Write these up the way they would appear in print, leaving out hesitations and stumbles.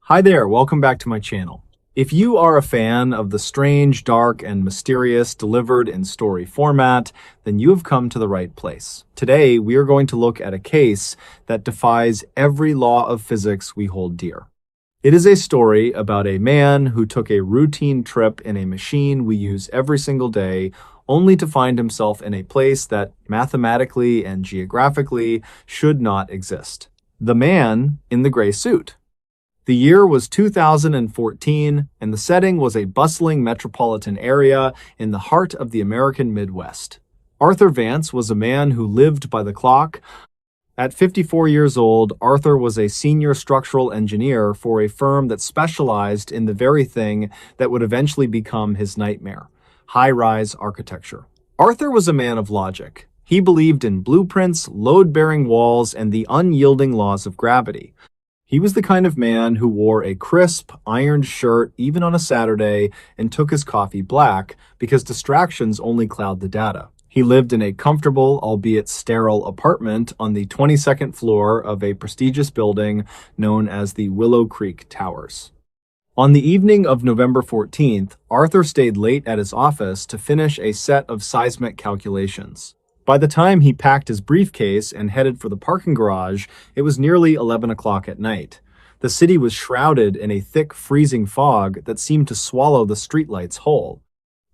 Hi there, welcome back to my channel. If you are a fan of the strange, dark, and mysterious delivered in story format, then you have come to the right place. Today, we are going to look at a case that defies every law of physics we hold dear. It is a story about a man who took a routine trip in a machine we use every single day, only to find himself in a place that mathematically and geographically should not exist. The man in the gray suit. The year was 2014, and the setting was a bustling metropolitan area in the heart of the American Midwest. Arthur Vance was a man who lived by the clock. At 54 years old, Arthur was a senior structural engineer for a firm that specialized in the very thing that would eventually become his nightmare: high-rise architecture. Arthur was a man of logic. He believed in blueprints, load-bearing walls, and the unyielding laws of gravity. He was the kind of man who wore a crisp, ironed shirt even on a Saturday and took his coffee black because distractions only cloud the data. He lived in a comfortable, albeit sterile, apartment on the 22nd floor of a prestigious building known as the Willow Creek Towers. On the evening of November 14th, Arthur stayed late at his office to finish a set of seismic calculations. By the time he packed his briefcase and headed for the parking garage, it was nearly 11 o'clock at night. The city was shrouded in a thick, freezing fog that seemed to swallow the streetlights whole.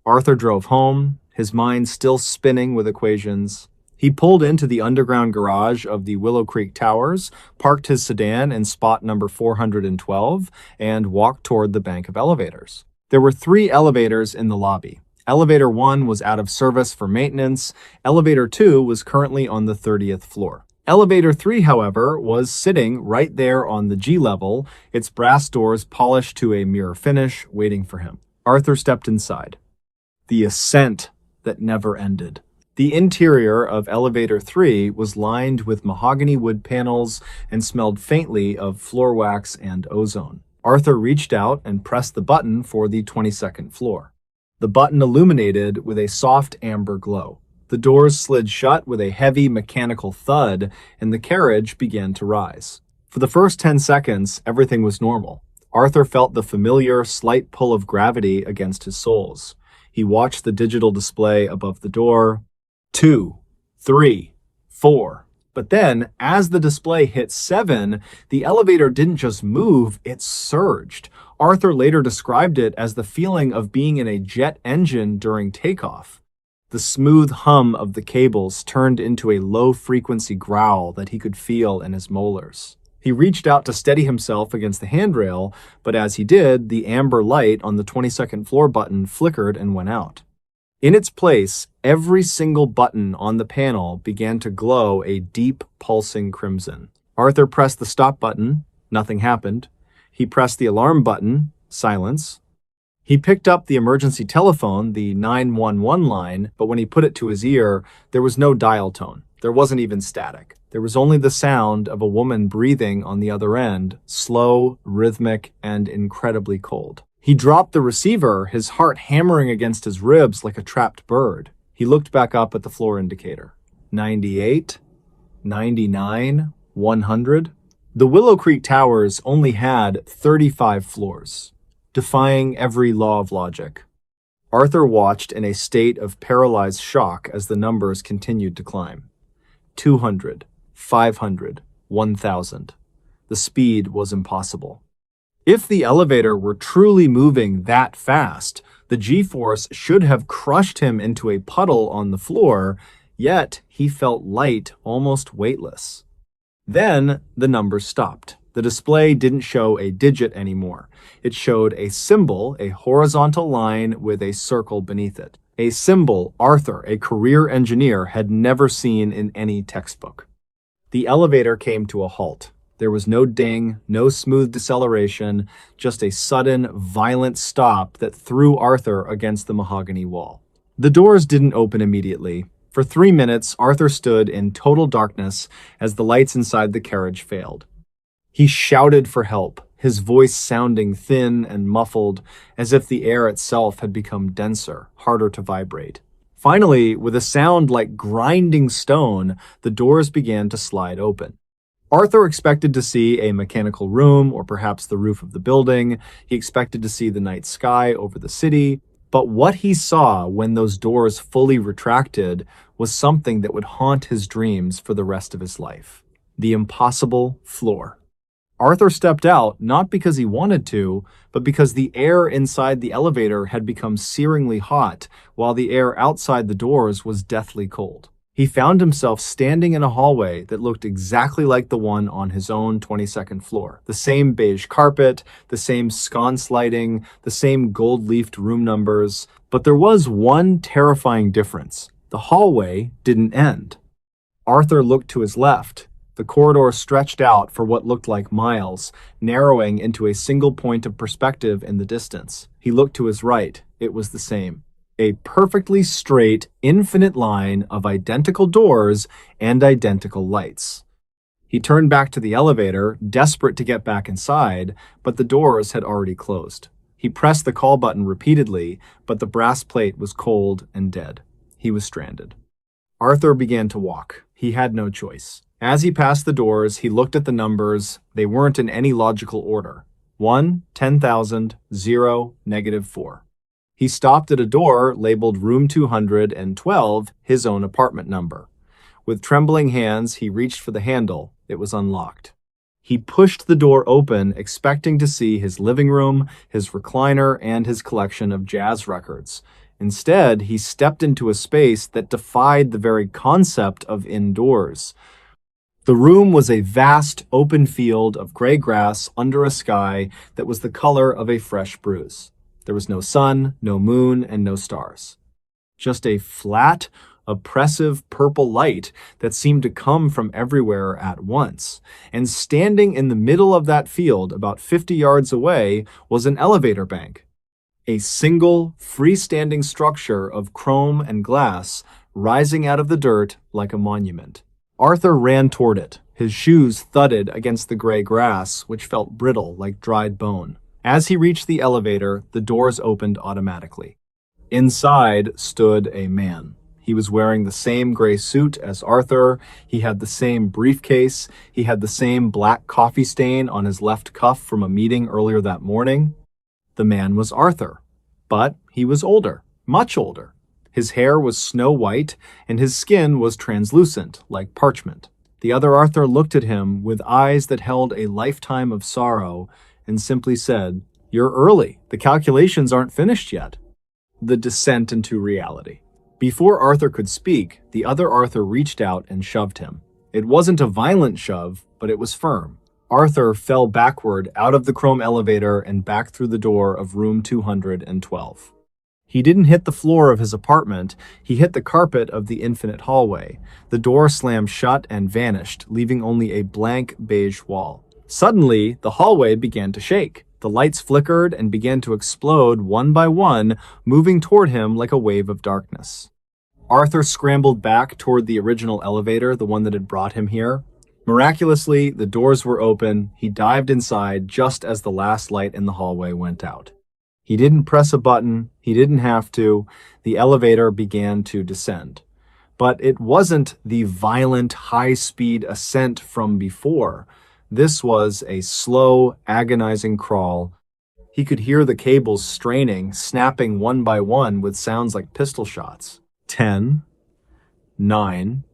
Arthur drove home, his mind still spinning with equations. He pulled into the underground garage of the Willow Creek Towers, parked his sedan in spot number 412, and walked toward the bank of elevators. There were 3 elevators in the lobby. Elevator 1 was out of service for maintenance. Elevator 2 was currently on the 30th floor. Elevator 3, however, was sitting right there on the G level, its brass doors polished to a mirror finish, waiting for him. Arthur stepped inside. The ascent that never ended. The interior of Elevator 3 was lined with mahogany wood panels and smelled faintly of floor wax and ozone. Arthur reached out and pressed the button for the 22nd floor. The button illuminated with a soft amber glow. The doors slid shut with a heavy mechanical thud, and the carriage began to rise. For the first 10 seconds, everything was normal. Arthur felt the familiar, slight pull of gravity against his soles. He watched the digital display above the door. 2, 3, 4. But then, as the display hit 7, the elevator didn't just move, it surged. Arthur later described it as the feeling of being in a jet engine during takeoff. The smooth hum of the cables turned into a low-frequency growl that he could feel in his molars. He reached out to steady himself against the handrail, but as he did, the amber light on the 22nd floor button flickered and went out. In its place, every single button on the panel began to glow a deep, pulsing crimson. Arthur pressed the stop button. Nothing happened. He pressed the alarm button. Silence. He picked up the emergency telephone, the 911 line, but when he put it to his ear, there was no dial tone. There wasn't even static. There was only the sound of a woman breathing on the other end, slow, rhythmic, and incredibly cold. He dropped the receiver, his heart hammering against his ribs like a trapped bird. He looked back up at the floor indicator. 98, 99, 100. The Willow Creek Towers only had 35 floors, defying every law of logic. Arthur watched in a state of paralyzed shock as the numbers continued to climb. 200, 500, 1,000. The speed was impossible. If the elevator were truly moving that fast, the G-force should have crushed him into a puddle on the floor, yet he felt light, almost weightless. Then the numbers stopped. The display didn't show a digit anymore. It showed a symbol, a horizontal line with a circle beneath it. A symbol Arthur, a career engineer, had never seen in any textbook. The elevator came to a halt. There was no ding, no smooth deceleration, just a sudden, violent stop that threw Arthur against the mahogany wall. The doors didn't open immediately. For 3 minutes, Arthur stood in total darkness as the lights inside the carriage failed. He shouted for help, his voice sounding thin and muffled, as if the air itself had become denser, harder to vibrate. Finally, with a sound like grinding stone, the doors began to slide open. Arthur expected to see a mechanical room or perhaps the roof of the building. He expected to see the night sky over the city. But what he saw when those doors fully retracted was something that would haunt his dreams for the rest of his life. The impossible floor. Arthur stepped out not because he wanted to, but because the air inside the elevator had become searingly hot, while the air outside the doors was deathly cold. He found himself standing in a hallway that looked exactly like the one on his own 22nd floor. The same beige carpet, the same sconce lighting, the same gold-leafed room numbers. But there was one terrifying difference. The hallway didn't end. Arthur looked to his left. The corridor stretched out for what looked like miles, narrowing into a single point of perspective in the distance. He looked to his right. It was the same. A perfectly straight, infinite line of identical doors and identical lights. He turned back to the elevator, desperate to get back inside, but the doors had already closed. He pressed the call button repeatedly, but the brass plate was cold and dead. He was stranded. Arthur began to walk. He had no choice. As he passed the doors, he looked at the numbers. They weren't in any logical order. 1, 10,000, 0, -4. He stopped at a door labeled Room 212, his own apartment number. With trembling hands, he reached for the handle. It was unlocked. He pushed the door open, expecting to see his living room, his recliner, and his collection of jazz records. Instead, he stepped into a space that defied the very concept of indoors. The room was a vast, open field of gray grass under a sky that was the color of a fresh bruise. There was no sun, no moon, and no stars. Just a flat, oppressive purple light that seemed to come from everywhere at once. And standing in the middle of that field, about 50 yards away, was an elevator bank. A single, freestanding structure of chrome and glass rising out of the dirt like a monument. Arthur ran toward it. His shoes thudded against the gray grass, which felt brittle like dried bone. As he reached the elevator, the doors opened automatically. Inside stood a man. He was wearing the same gray suit as Arthur. He had the same briefcase. He had the same black coffee stain on his left cuff from a meeting earlier that morning. The man was Arthur, but he was older, much older. His hair was snow white, and his skin was translucent, like parchment. The other Arthur looked at him with eyes that held a lifetime of sorrow and simply said, "You're early. The calculations aren't finished yet." The descent into reality. Before Arthur could speak, the other Arthur reached out and shoved him. It wasn't a violent shove, but it was firm. Arthur fell backward out of the chrome elevator and back through the door of room 212. He didn't hit the floor of his apartment, he hit the carpet of the infinite hallway. The door slammed shut and vanished, leaving only a blank beige wall. Suddenly, the hallway began to shake. The lights flickered and began to explode one by one, moving toward him like a wave of darkness. Arthur scrambled back toward the original elevator, the one that had brought him here. Miraculously, the doors were open. He dived inside just as the last light in the hallway went out. He didn't press a button. He didn't have to. The elevator began to descend. But it wasn't the violent, high-speed ascent from before. This was a slow, agonizing crawl. He could hear the cables straining, snapping one by one with sounds like pistol shots. 10, 9,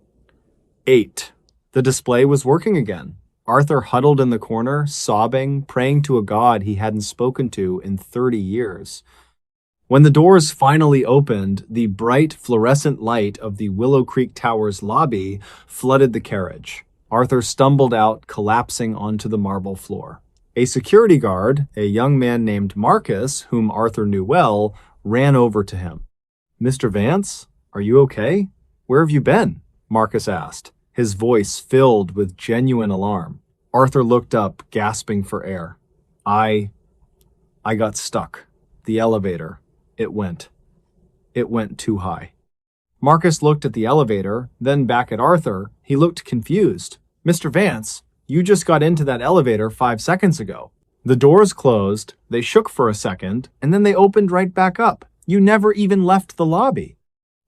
8. The display was working again. Arthur huddled in the corner, sobbing, praying to a god he hadn't spoken to in 30 years. When the doors finally opened, the bright, fluorescent light of the Willow Creek Tower's lobby flooded the carriage. Arthur stumbled out, collapsing onto the marble floor. A security guard, a young man named Marcus, whom Arthur knew well, ran over to him. "Mr. Vance, are you okay? Where have you been?" Marcus asked, his voice filled with genuine alarm. Arthur looked up, gasping for air. I got stuck. The elevator. It went too high." Marcus looked at the elevator, then back at Arthur. He looked confused. "Mr. Vance, you just got into that elevator 5 seconds ago. The doors closed, they shook for a second, and then they opened right back up. You never even left the lobby."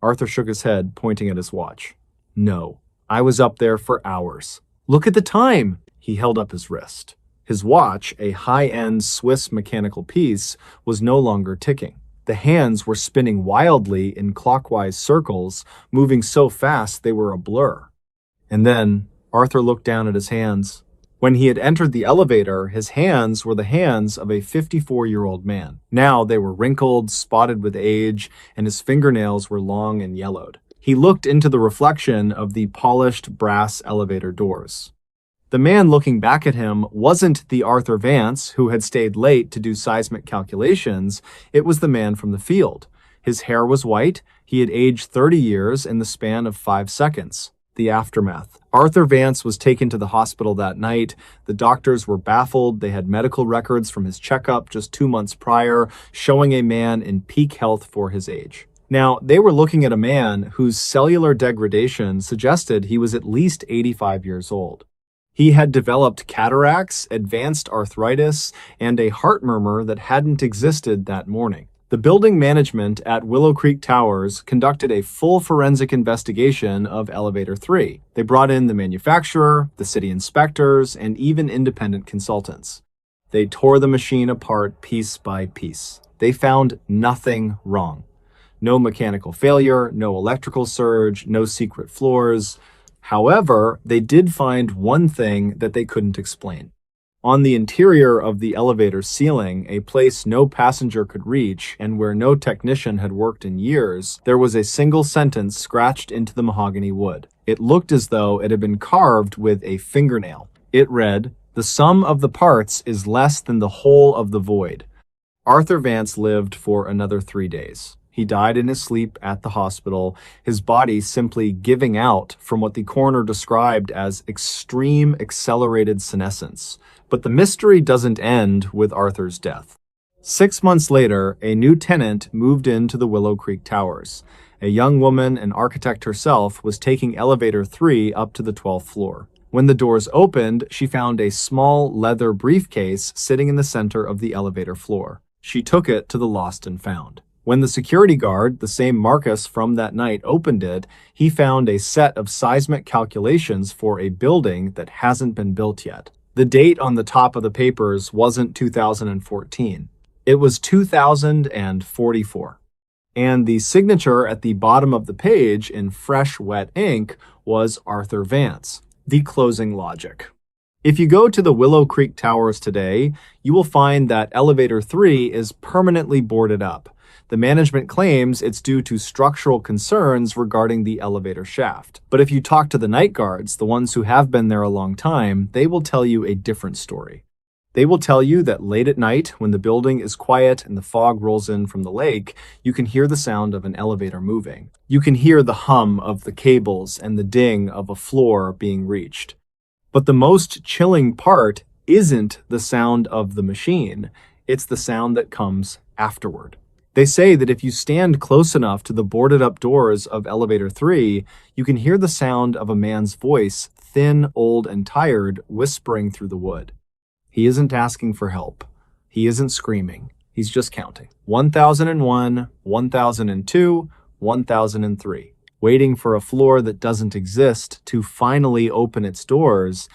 Arthur shook his head, pointing at his watch. "No, I was up there for hours. Look at the time! He held up his wrist. His watch, a high-end Swiss mechanical piece, was no longer ticking. The hands were spinning wildly in clockwise circles, moving so fast they were a blur. And then Arthur looked down at his hands. When he had entered the elevator, his hands were the hands of a 54-year-old man. Now they were wrinkled, spotted with age, and his fingernails were long and yellowed. He looked into the reflection of the polished brass elevator doors. The man looking back at him wasn't the Arthur Vance who had stayed late to do seismic calculations. It was the man from the field. His hair was white. He had aged 30 years in the span of 5 seconds. The aftermath. Arthur Vance was taken to the hospital that night. The doctors were baffled. They had medical records from his checkup just 2 months prior, showing a man in peak health for his age. Now, they were looking at a man whose cellular degradation suggested he was at least 85 years old. He had developed cataracts, advanced arthritis, and a heart murmur that hadn't existed that morning. The building management at Willow Creek Towers conducted a full forensic investigation of Elevator 3. They brought in the manufacturer, the city inspectors, and even independent consultants. They tore the machine apart piece by piece. They found nothing wrong. No mechanical failure, no electrical surge, no secret floors. However, they did find one thing that they couldn't explain. On the interior of the elevator ceiling, a place no passenger could reach and where no technician had worked in years, there was a single sentence scratched into the mahogany wood. It looked as though it had been carved with a fingernail. It read, "The sum of the parts is less than the whole of the void." Arthur Vance lived for another 3 days. He died in his sleep at the hospital, his body simply giving out from what the coroner described as extreme accelerated senescence. But the mystery doesn't end with Arthur's death. 6 months later, a new tenant moved into the Willow Creek Towers. A young woman, an architect herself, was taking Elevator 3 up to the 12th floor. When the doors opened, she found a small leather briefcase sitting in the center of the elevator floor. She took it to the lost and found. When the security guard, the same Marcus from that night, opened it, he found a set of seismic calculations for a building that hasn't been built yet. The date on the top of the papers wasn't 2014. It was 2044. And the signature at the bottom of the page in fresh, wet ink was Arthur Vance. The closing logic. If you go to the Willow Creek Towers today, you will find that Elevator 3 is permanently boarded up. The management claims it's due to structural concerns regarding the elevator shaft. But if you talk to the night guards, the ones who have been there a long time, they will tell you a different story. They will tell you that late at night, when the building is quiet and the fog rolls in from the lake, you can hear the sound of an elevator moving. You can hear the hum of the cables and the ding of a floor being reached. But the most chilling part isn't the sound of the machine. It's the sound that comes afterward. They say that if you stand close enough to the boarded up doors of Elevator 3, you can hear the sound of a man's voice, thin, old, and tired, whispering through the wood. He isn't asking for help. He isn't screaming. He's just counting. 1001, 1002, 1003. Waiting for a floor that doesn't exist to finally open its doors.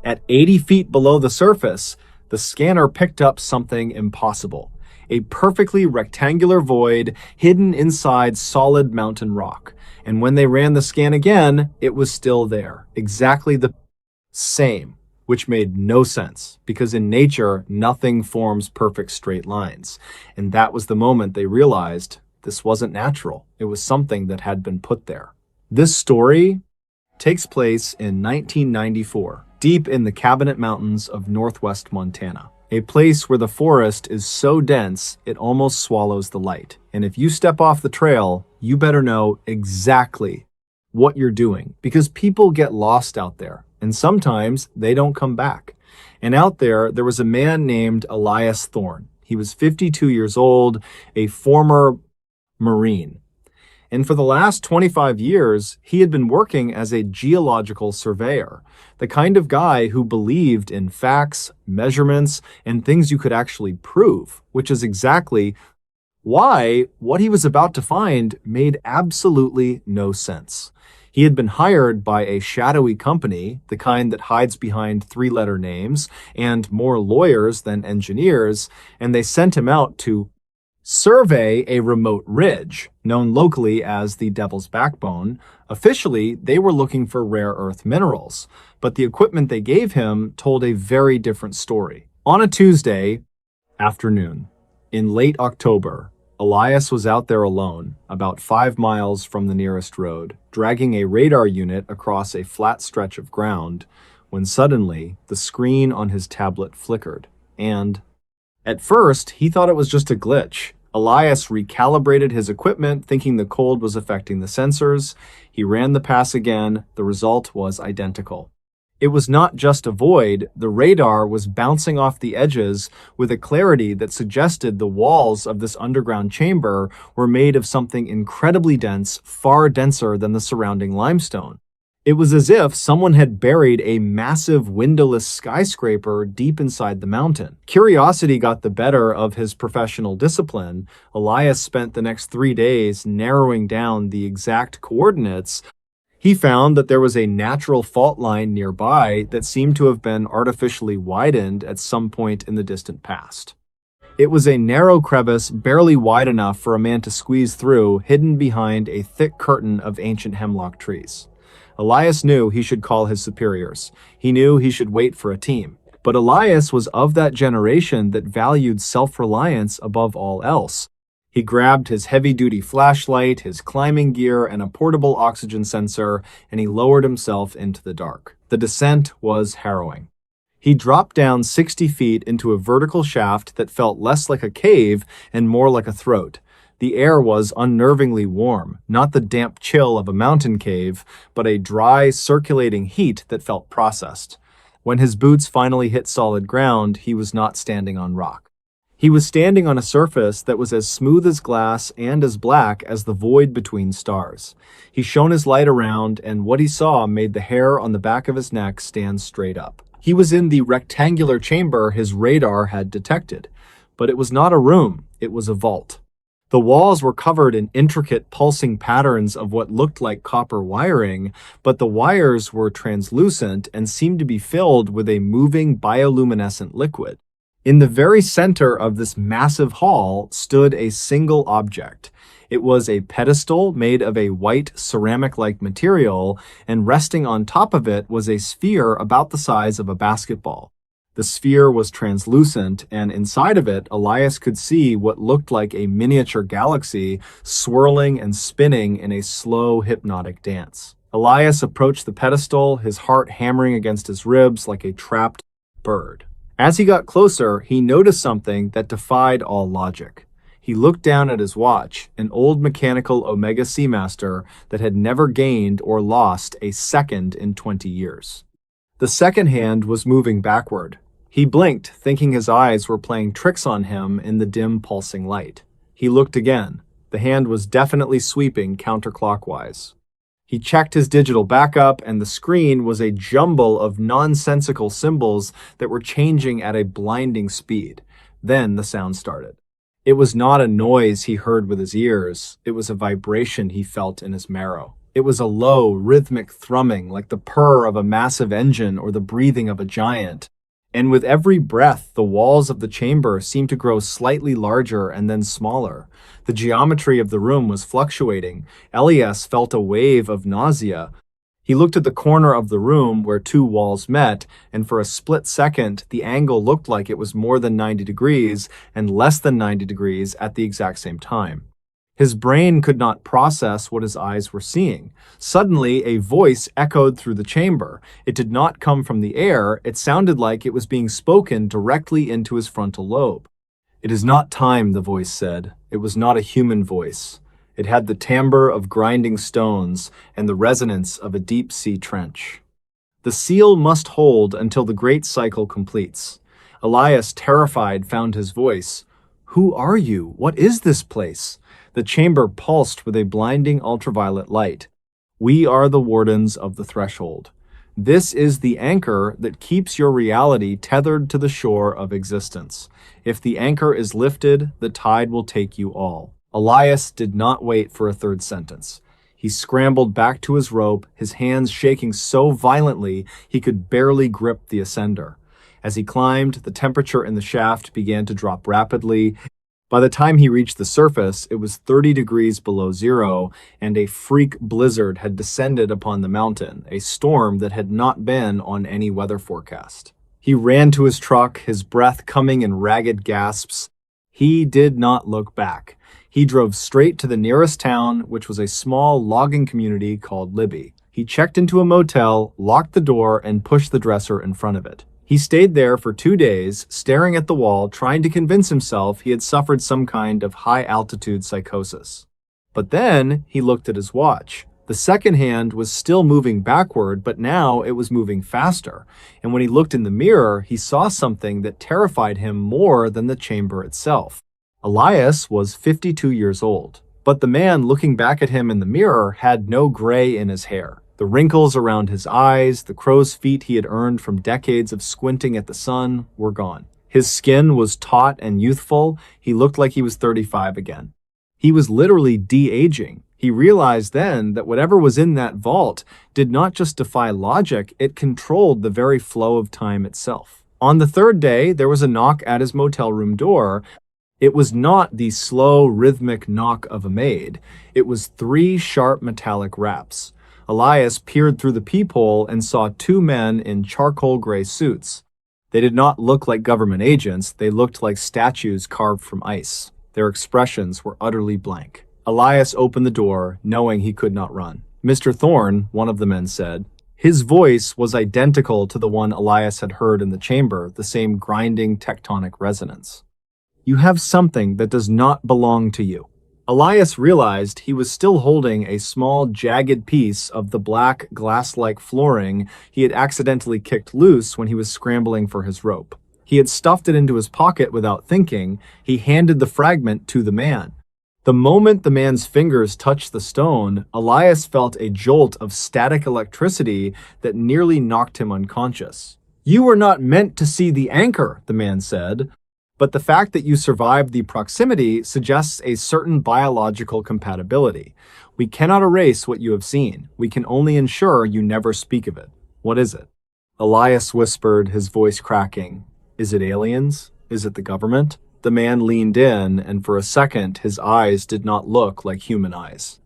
At 80 feet below the surface, the scanner picked up something impossible. A perfectly rectangular void hidden inside solid mountain rock. And when they ran the scan again, it was still there. Exactly the same, which made no sense, because in nature, nothing forms perfect straight lines. And that was the moment they realized this wasn't natural. It was something that had been put there. This story takes place in 1994, deep in the Cabinet Mountains of northwest Montana. A place where the forest is so dense it almost swallows the light. And if you step off the trail, you better know exactly what you're doing, because people get lost out there, and sometimes they don't come back. And out there was a man named Elias Thorne. He was 52 years old, a former Marine. And for the last 25 years, he had been working as a geological surveyor, the kind of guy who believed in facts, measurements, and things you could actually prove, which is exactly why what he was about to find made absolutely no sense. He had been hired by a shadowy company, the kind that hides behind three-letter names, and more lawyers than engineers, and they sent him out to survey a remote ridge, known locally as the Devil's Backbone. Officially, they were looking for rare earth minerals, but the equipment they gave him told a very different story. On a Tuesday afternoon, in late October, Elias was out there alone, about 5 miles from the nearest road, dragging a radar unit across a flat stretch of ground, when suddenly the screen on his tablet flickered, and at first, he thought it was just a glitch. Elias recalibrated his equipment, thinking the cold was affecting the sensors. He ran the pass again. The result was identical. It was not just a void. The radar was bouncing off the edges with a clarity that suggested the walls of this underground chamber were made of something incredibly dense, far denser than the surrounding limestone. It was as if someone had buried a massive windowless skyscraper deep inside the mountain. Curiosity got the better of his professional discipline. Elias spent the next 3 days narrowing down the exact coordinates. He found that there was a natural fault line nearby that seemed to have been artificially widened at some point in the distant past. It was a narrow crevice barely wide enough for a man to squeeze through, hidden behind a thick curtain of ancient hemlock trees. Elias knew he should call his superiors. He knew he should wait for a team. But Elias was of that generation that valued self-reliance above all else. He grabbed his heavy-duty flashlight, his climbing gear, and a portable oxygen sensor, and he lowered himself into the dark. The descent was harrowing. He dropped down 60 feet into a vertical shaft that felt less like a cave and more like a throat. The air was unnervingly warm, not the damp chill of a mountain cave, but a dry, circulating heat that felt processed. When his boots finally hit solid ground, he was not standing on rock. He was standing on a surface that was as smooth as glass and as black as the void between stars. He shone his light around, and what he saw made the hair on the back of his neck stand straight up. He was in the rectangular chamber his radar had detected, but it was not a room, it was a vault. The walls were covered in intricate pulsing patterns of what looked like copper wiring, but the wires were translucent and seemed to be filled with a moving bioluminescent liquid. In the very center of this massive hall stood a single object. It was a pedestal made of a white ceramic-like material, and resting on top of it was a sphere about the size of a basketball. The sphere was translucent, and inside of it, Elias could see what looked like a miniature galaxy swirling and spinning in a slow, hypnotic dance. Elias approached the pedestal, his heart hammering against his ribs like a trapped bird. As he got closer, he noticed something that defied all logic. He looked down at his watch, an old mechanical Omega Seamaster that had never gained or lost a second in 20 years. The second hand was moving backward. He blinked, thinking his eyes were playing tricks on him in the dim, pulsing light. He looked again. The hand was definitely sweeping counterclockwise. He checked his digital backup, and the screen was a jumble of nonsensical symbols that were changing at a blinding speed. Then the sound started. It was not a noise he heard with his ears. It was a vibration he felt in his marrow. It was a low, rhythmic thrumming, like the purr of a massive engine or the breathing of a giant. And with every breath, the walls of the chamber seemed to grow slightly larger and then smaller. The geometry of the room was fluctuating. Elias felt a wave of nausea. He looked at the corner of the room where two walls met, and for a split second, the angle looked like it was more than 90 degrees and less than 90 degrees at the exact same time. His brain could not process what his eyes were seeing. Suddenly, a voice echoed through the chamber. It did not come from the air. It sounded like it was being spoken directly into his frontal lobe. "It is not time," the voice said. It was not a human voice. It had the timbre of grinding stones and the resonance of a deep-sea trench. "The seal must hold until the great cycle completes." Elias, terrified, found his voice. "Who are you? What is this place?" The chamber pulsed with a blinding ultraviolet light. "We are the wardens of the threshold. This is the anchor that keeps your reality tethered to the shore of existence. If the anchor is lifted, the tide will take you all." Elias did not wait for a third sentence. He scrambled back to his rope, his hands shaking so violently he could barely grip the ascender. As he climbed, the temperature in the shaft began to drop rapidly. By the time he reached the surface, it was 30 degrees below zero, and a freak blizzard had descended upon the mountain, a storm that had not been on any weather forecast. He ran to his truck, his breath coming in ragged gasps. He did not look back. He drove straight to the nearest town, which was a small logging community called Libby. He checked into a motel, locked the door, and pushed the dresser in front of it. He stayed there for 2 days, staring at the wall, trying to convince himself he had suffered some kind of high-altitude psychosis. But then he looked at his watch. The second hand was still moving backward, but now it was moving faster. And when he looked in the mirror, he saw something that terrified him more than the chamber itself. Elias was 52 years old, but the man looking back at him in the mirror had no gray in his hair. The wrinkles around his eyes, the crow's feet he had earned from decades of squinting at the sun, were gone. His skin was taut and youthful. He looked like he was 35 again. He was literally de-aging. He realized then that whatever was in that vault did not just defy logic, it controlled the very flow of time itself. On the third day, there was a knock at his motel room door. It was not the slow, rhythmic knock of a maid. It was 3 sharp metallic raps. Elias peered through the peephole and saw 2 men in charcoal gray suits. They did not look like government agents, they looked like statues carved from ice. Their expressions were utterly blank. Elias opened the door, knowing he could not run. "Mr. Thorne," one of the men said. His voice was identical to the one Elias had heard in the chamber, the same grinding tectonic resonance. "You have something that does not belong to you." Elias realized he was still holding a small, jagged piece of the black, glass-like flooring he had accidentally kicked loose when he was scrambling for his rope. He had stuffed it into his pocket without thinking. He handed the fragment to the man. The moment the man's fingers touched the stone, Elias felt a jolt of static electricity that nearly knocked him unconscious. "You were not meant to see the anchor," the man said. "But the fact that you survived the proximity suggests a certain biological compatibility. We cannot erase what you have seen. We can only ensure you never speak of it. What is it?" Elias whispered, his voice cracking. "Is it aliens? Is it the government?" The man leaned in, and for a second his eyes did not look like human eyes.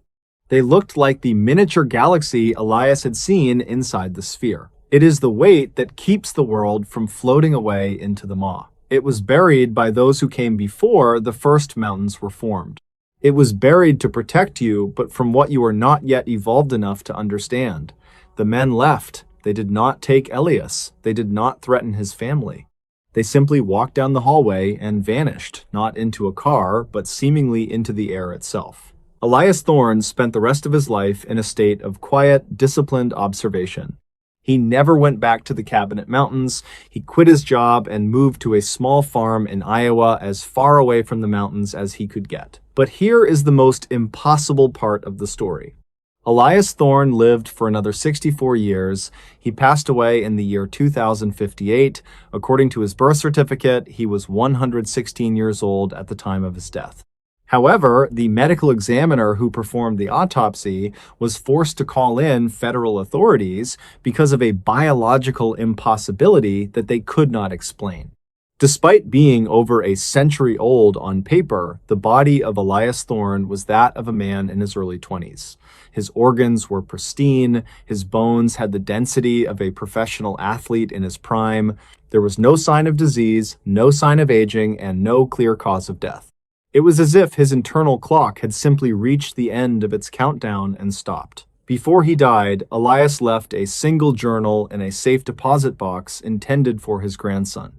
They looked like the miniature galaxy Elias had seen inside the sphere. "It is the weight that keeps the world from floating away into the maw. It was buried by those who came before the first mountains were formed. It was buried to protect you, but from what you are not yet evolved enough to understand. The men left. They did not take Elias. They did not threaten his family. They simply walked down the hallway and vanished, not into a car, but seemingly into the air itself." Elias Thorne spent the rest of his life in a state of quiet, disciplined observation. He never went back to the Cabinet Mountains. He quit his job and moved to a small farm in Iowa as far away from the mountains as he could get. But here is the most impossible part of the story. Elias Thorne lived for another 64 years. He passed away in the year 2058. According to his birth certificate, he was 116 years old at the time of his death. However, the medical examiner who performed the autopsy was forced to call in federal authorities because of a biological impossibility that they could not explain. Despite being over a century old on paper, the body of Elias Thorne was that of a man in his early 20s. His organs were pristine, his bones had the density of a professional athlete in his prime. There was no sign of disease, no sign of aging, and no clear cause of death. It was as if his internal clock had simply reached the end of its countdown and stopped. Before he died, Elias left a single journal in a safe deposit box intended for his grandson.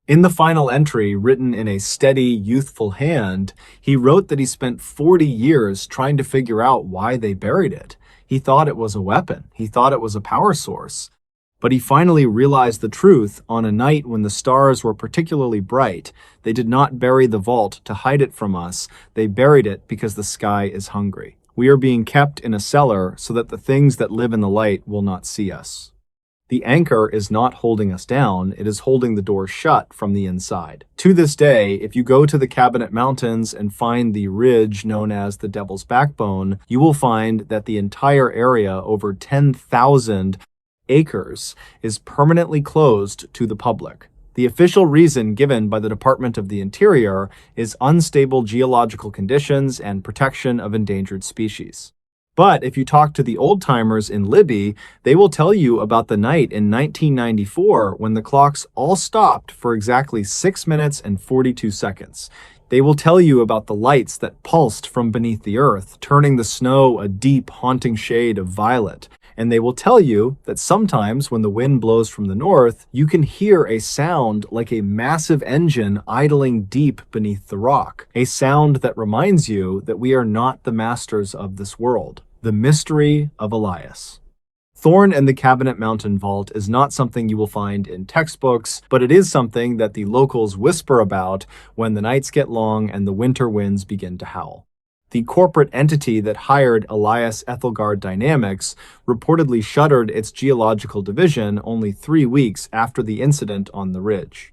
In the final entry, written in a steady, youthful hand, he wrote that he spent 40 years trying to figure out why they buried it. He thought it was a weapon. He thought it was a power source. But he finally realized the truth on a night when the stars were particularly bright. They did not bury the vault to hide it from us. They buried it because the sky is hungry. We are being kept in a cellar so that the things that live in the light will not see us. The anchor is not holding us down, it is holding the door shut from the inside. To this day, if you go to the Cabinet Mountains and find the ridge known as the Devil's Backbone, you will find that the entire area, over 10,000 acres, is permanently closed to the public. The official reason given by the Department of the Interior is unstable geological conditions and protection of endangered species. But if you talk to the old-timers in Libby, they will tell you about the night in 1994 when the clocks all stopped for exactly 6 minutes and 42 seconds. They will tell you about the lights that pulsed from beneath the earth, turning the snow a deep, haunting shade of violet. And they will tell you that sometimes when the wind blows from the north, you can hear a sound like a massive engine idling deep beneath the rock. A sound that reminds you that we are not the masters of this world. The mystery of Elias. Thorn and the Cabinet Mountain Vault is not something you will find in textbooks, but it is something that the locals whisper about when the nights get long and the winter winds begin to howl. The corporate entity that hired Elias Ethelgard Dynamics reportedly shuttered its geological division only 3 weeks after the incident on the ridge.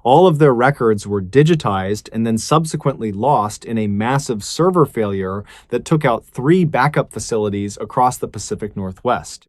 All of their records were digitized and then subsequently lost in a massive server failure that took out 3 backup facilities across the Pacific Northwest.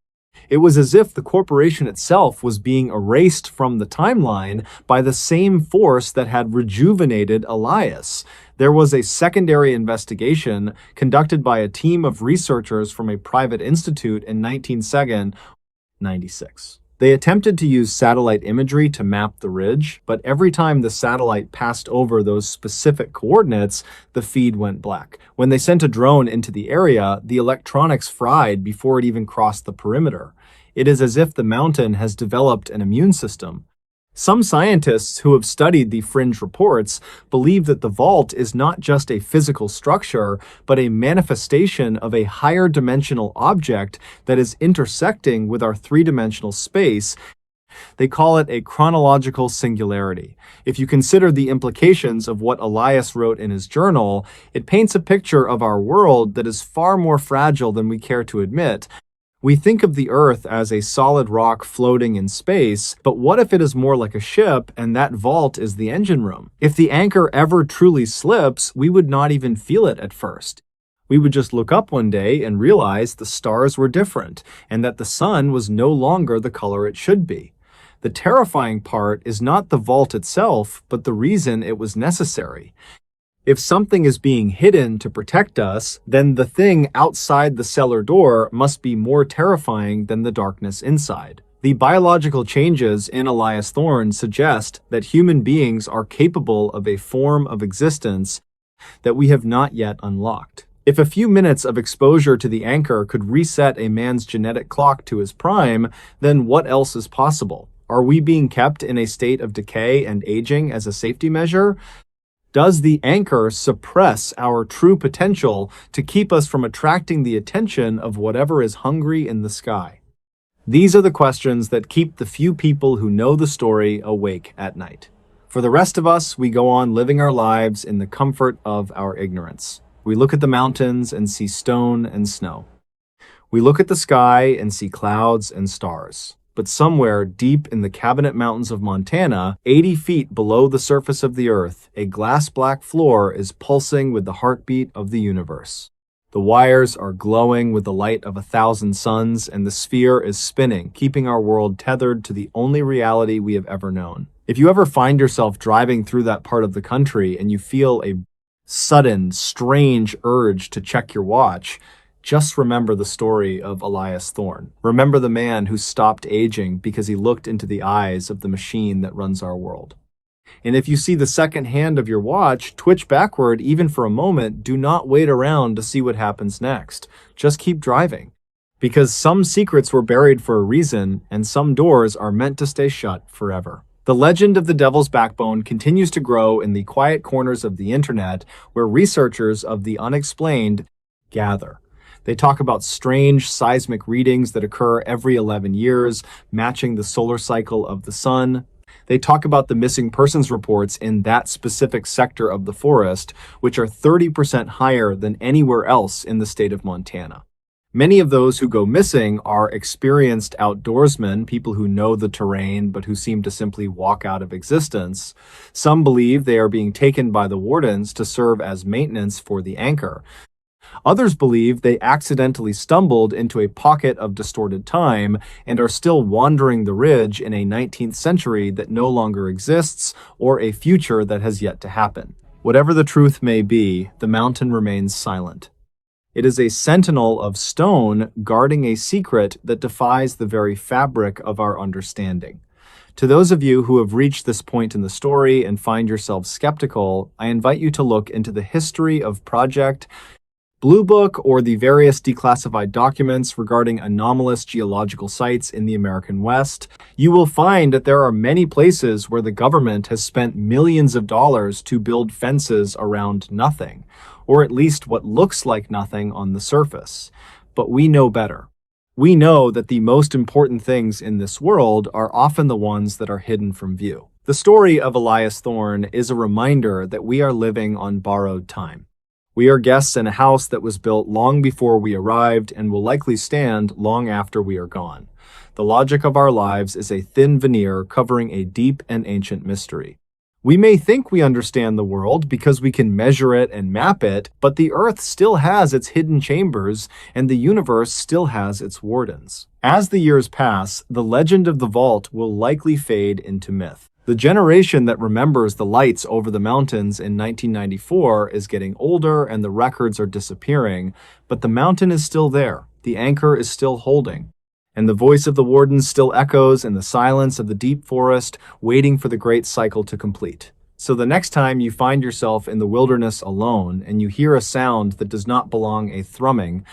It was as if the corporation itself was being erased from the timeline by the same force that had rejuvenated Elias. There was a secondary investigation conducted by a team of researchers from a private institute in 1996. They attempted to use satellite imagery to map the ridge, but every time the satellite passed over those specific coordinates, the feed went black. When they sent a drone into the area, the electronics fried before it even crossed the perimeter. It is as if the mountain has developed an immune system. Some scientists who have studied the fringe reports believe that the vault is not just a physical structure, but a manifestation of a higher dimensional object that is intersecting with our three-dimensional space. They call it a chronological singularity. If you consider the implications of what Elias wrote in his journal, it paints a picture of our world that is far more fragile than we care to admit. We think of the Earth as a solid rock floating in space, but what if it is more like a ship and that vault is the engine room? If the anchor ever truly slips, we would not even feel it at first. We would just look up one day and realize the stars were different and that the sun was no longer the color it should be. The terrifying part is not the vault itself, but the reason it was necessary. If something is being hidden to protect us, then the thing outside the cellar door must be more terrifying than the darkness inside. The biological changes in Elias Thorn suggest that human beings are capable of a form of existence that we have not yet unlocked. If a few minutes of exposure to the anchor could reset a man's genetic clock to his prime, then what else is possible? Are we being kept in a state of decay and aging as a safety measure? Does the anchor suppress our true potential to keep us from attracting the attention of whatever is hungry in the sky? These are the questions that keep the few people who know the story awake at night. For the rest of us, we go on living our lives in the comfort of our ignorance. We look at the mountains and see stone and snow. We look at the sky and see clouds and stars. But somewhere deep in the Cabinet Mountains of Montana, 80 feet below the surface of the Earth, a glass-black floor is pulsing with the heartbeat of the universe. The wires are glowing with the light of 1,000 suns, and the sphere is spinning, keeping our world tethered to the only reality we have ever known. If you ever find yourself driving through that part of the country and you feel a sudden, strange urge to check your watch, just remember the story of Elias Thorn. Remember the man who stopped aging because he looked into the eyes of the machine that runs our world. And if you see the second hand of your watch twitch backward even for a moment, do not wait around to see what happens next. Just keep driving. Because some secrets were buried for a reason, and some doors are meant to stay shut forever. The legend of the Devil's Backbone continues to grow in the quiet corners of the internet where researchers of the unexplained gather. They talk about strange seismic readings that occur every 11 years, matching the solar cycle of the sun. They talk about the missing persons reports in that specific sector of the forest, which are 30% higher than anywhere else in the state of Montana. Many of those who go missing are experienced outdoorsmen, people who know the terrain but who seem to simply walk out of existence. Some believe they are being taken by the wardens to serve as maintenance for the anchor. Others believe they accidentally stumbled into a pocket of distorted time and are still wandering the ridge in a 19th century that no longer exists or a future that has yet to happen. Whatever the truth may be, the mountain remains silent. It is a sentinel of stone guarding a secret that defies the very fabric of our understanding. To those of you who have reached this point in the story and find yourselves skeptical, I invite you to look into the history of Project Blue Book or the various declassified documents regarding anomalous geological sites in the American West. You will find that there are many places where the government has spent millions of dollars to build fences around nothing, or at least what looks like nothing on the surface. But we know better. We know that the most important things in this world are often the ones that are hidden from view. The story of Elias Thorne is a reminder that we are living on borrowed time. We are guests in a house that was built long before we arrived and will likely stand long after we are gone. The logic of our lives is a thin veneer covering a deep and ancient mystery. We may think we understand the world because we can measure it and map it, but the Earth still has its hidden chambers, and the universe still has its wardens. As the years pass, the legend of the vault will likely fade into myth. The generation that remembers the lights over the mountains in 1994 is getting older and the records are disappearing, but the mountain is still there, the anchor is still holding, and the voice of the warden still echoes in the silence of the deep forest, waiting for the great cycle to complete. So the next time you find yourself in the wilderness alone and you hear a sound that does not belong, a thrumming,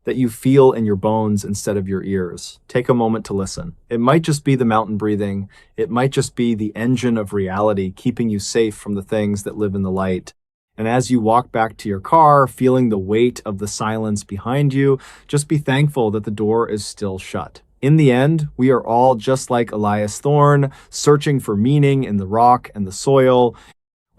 that you feel in your bones instead of your ears, take a moment to listen. It might just be the mountain breathing. It might just be the engine of reality keeping you safe from the things that live in the light. And as you walk back to your car, feeling the weight of the silence behind you, just be thankful that the door is still shut. In the end, we are all just like Elias Thorne, searching for meaning in the rock and the soil.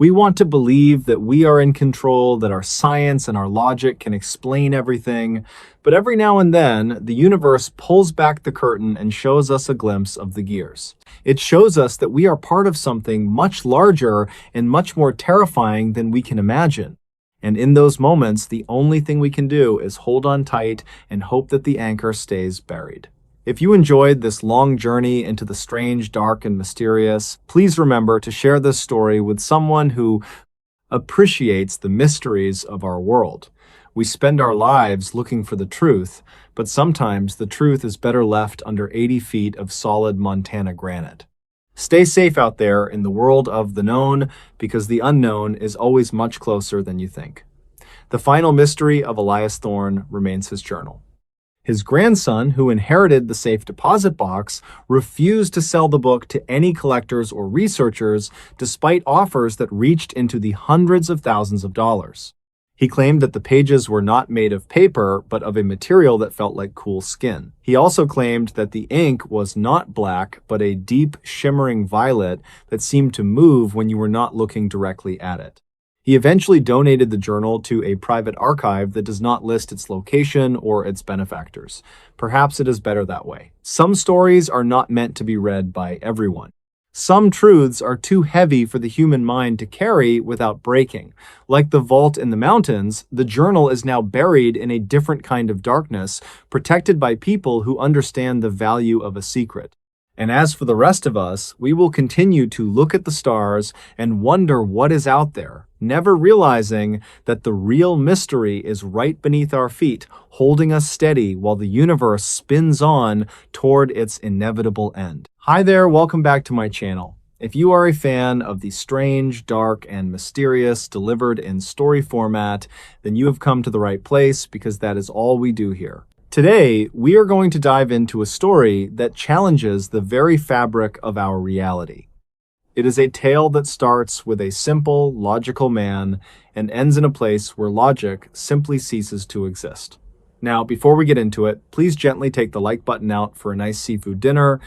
We want to believe that we are in control, that our science and our logic can explain everything, but every now and then, the universe pulls back the curtain and shows us a glimpse of the gears. It shows us that we are part of something much larger and much more terrifying than we can imagine. And in those moments, the only thing we can do is hold on tight and hope that the anchor stays buried. If you enjoyed this long journey into the strange, dark, and mysterious, please remember to share this story with someone who appreciates the mysteries of our world. We spend our lives looking for the truth, but sometimes the truth is better left under 80 feet of solid Montana granite. Stay safe out there in the world of the known, because the unknown is always much closer than you think. The final mystery of Elias Thorne remains his journal. His grandson, who inherited the safe deposit box, refused to sell the book to any collectors or researchers, despite offers that reached into the hundreds of thousands of dollars. He claimed that the pages were not made of paper, but of a material that felt like cool skin. He also claimed that the ink was not black, but a deep, shimmering violet that seemed to move when you were not looking directly at it. He eventually donated the journal to a private archive that does not list its location or its benefactors. Perhaps it is better that way. Some stories are not meant to be read by everyone. Some truths are too heavy for the human mind to carry without breaking. Like the vault in the mountains, the journal is now buried in a different kind of darkness, protected by people who understand the value of a secret. And as for the rest of us, we will continue to look at the stars and wonder what is out there, never realizing that the real mystery is right beneath our feet, holding us steady while the universe spins on toward its inevitable end. Hi there, welcome back to my channel. If you are a fan of the strange, dark, and mysterious delivered in story format, then you have come to the right place, because that is all we do here. Today, we are going to dive into a story that challenges the very fabric of our reality. It is a tale that starts with a simple, logical man and ends in a place where logic simply ceases to exist. Now, before we get into it, please gently take the like button out for a nice seafood dinner,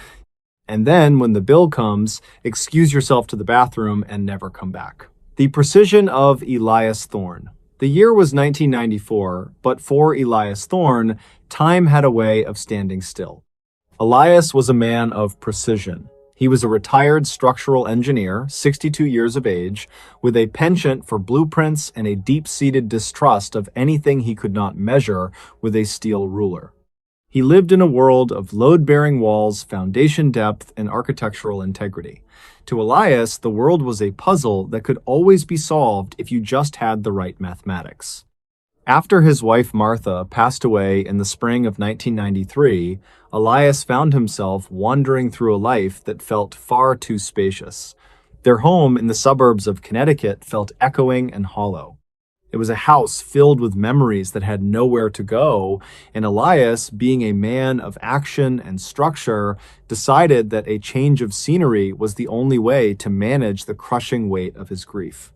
and then, when the bill comes, excuse yourself to the bathroom and never come back. The precision of Elias Thorne. The year was 1994, but for Elias Thorne, time had a way of standing still. Elias was a man of precision. He was a retired structural engineer, 62 years of age, with a penchant for blueprints and a deep-seated distrust of anything he could not measure with a steel ruler. He lived in a world of load-bearing walls, foundation depth, and architectural integrity. To Elias, the world was a puzzle that could always be solved if you just had the right mathematics. After his wife Martha passed away in the spring of 1993, Elias found himself wandering through a life that felt far too spacious. Their home in the suburbs of Connecticut felt echoing and hollow. It was a house filled with memories that had nowhere to go, and Elias, being a man of action and structure, decided that a change of scenery was the only way to manage the crushing weight of his grief.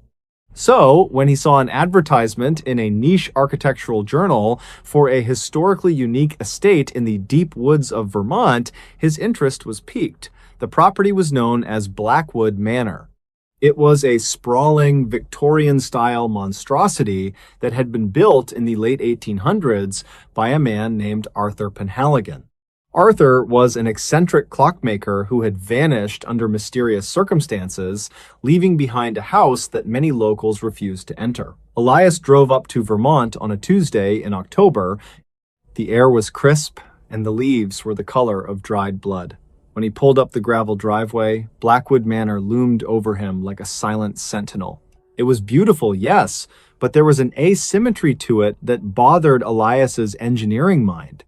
So, when he saw an advertisement in a niche architectural journal for a historically unique estate in the deep woods of Vermont, his interest was piqued. The property was known as Blackwood Manor. It was a sprawling Victorian-style monstrosity that had been built in the late 1800s by a man named Arthur Penhaligon. Arthur was an eccentric clockmaker who had vanished under mysterious circumstances, leaving behind a house that many locals refused to enter. Elias drove up to Vermont on a Tuesday in October. The air was crisp, and the leaves were the color of dried blood. When he pulled up the gravel driveway, Blackwood Manor loomed over him like a silent sentinel. It was beautiful, yes, but there was an asymmetry to it that bothered Elias's engineering mind.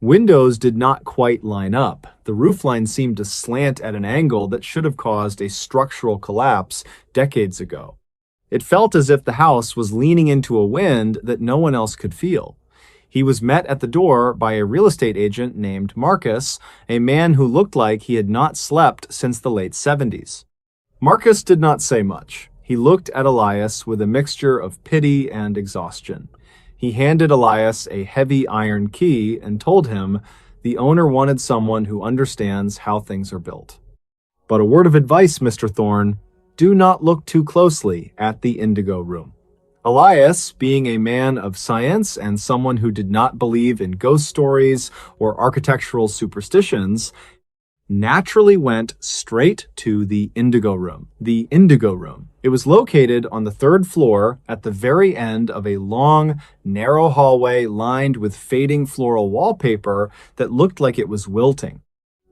Windows did not quite line up. The roofline seemed to slant at an angle that should have caused a structural collapse decades ago. It felt as if the house was leaning into a wind that no one else could feel. He was met at the door by a real estate agent named Marcus, a man who looked like he had not slept since the late 70s. Marcus did not say much. He looked at Elias with a mixture of pity and exhaustion. He handed Elias a heavy iron key and told him the owner wanted someone who understands how things are built. But a word of advice, Mr. Thorne, do not look too closely at the Indigo Room. Elias, being a man of science and someone who did not believe in ghost stories or architectural superstitions, naturally went straight to the Indigo Room. The Indigo Room. It was located on the third floor at the very end of a long, narrow hallway lined with fading floral wallpaper that looked like it was wilting.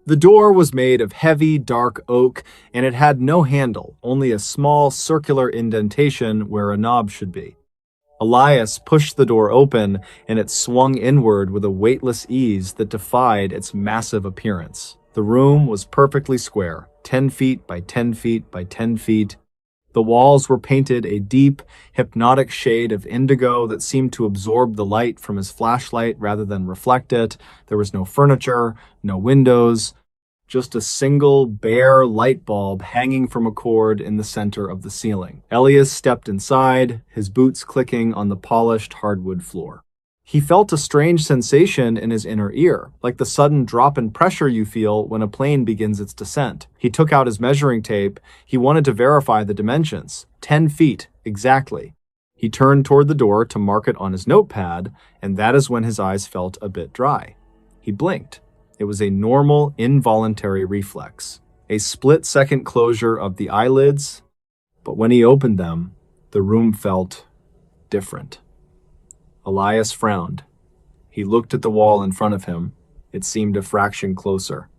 The door was made of heavy, dark oak, and it had no handle, only a small circular indentation where a knob should be. Elias pushed the door open, and it swung inward with a weightless ease that defied its massive appearance. The room was perfectly square, 10 feet by 10 feet by 10 feet. The walls were painted a deep, hypnotic shade of indigo that seemed to absorb the light from his flashlight rather than reflect it. There was no furniture, no windows, just a single, bare light bulb hanging from a cord in the center of the ceiling. Elias stepped inside, his boots clicking on the polished hardwood floor. He felt a strange sensation in his inner ear, like the sudden drop in pressure you feel when a plane begins its descent. He took out his measuring tape. He wanted to verify the dimensions. 10 feet, exactly. He turned toward the door to mark it on his notepad, and that is when his eyes felt a bit dry. He blinked. It was a normal, involuntary reflex. A split-second closure of the eyelids, but when he opened them, the room felt different. Elias frowned. He looked at the wall in front of him. It seemed a fraction closer.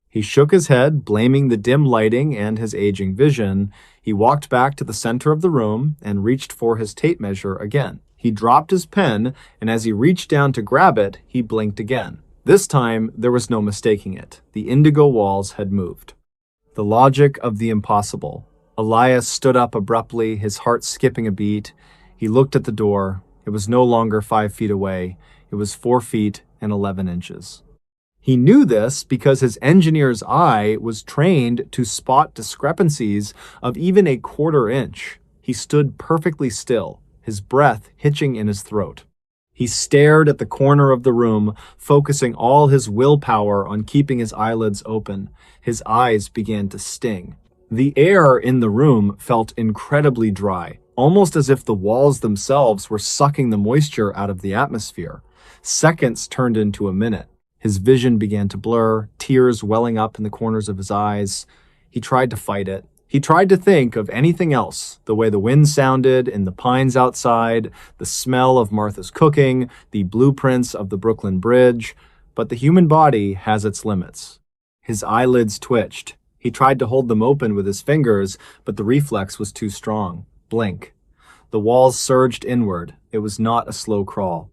He shook his head, blaming the dim lighting and his aging vision. He walked back to the center of the room and reached for his tape measure again. He dropped his pen, and as he reached down to grab it, he blinked again. This time, there was no mistaking it. The indigo walls had moved. The logic of the impossible. Elias stood up abruptly, his heart skipping a beat. He looked at the door. It was no longer 5 feet away. It was 4 feet and 11 inches. He knew this because his engineer's eye was trained to spot discrepancies of even a quarter inch. He stood perfectly still, his breath hitching in his throat. He stared at the corner of the room, focusing all his willpower on keeping his eyelids open. His eyes began to sting. The air in the room felt incredibly dry, almost as if the walls themselves were sucking the moisture out of the atmosphere. Seconds turned into a minute. His vision began to blur, tears welling up in the corners of his eyes. He tried to fight it. He tried to think of anything else, the way the wind sounded in the pines outside, the smell of Martha's cooking, the blueprints of the Brooklyn Bridge, but the human body has its limits. His eyelids twitched. He tried to hold them open with his fingers, but the reflex was too strong. Blink. The walls surged inward. It was not a slow crawl.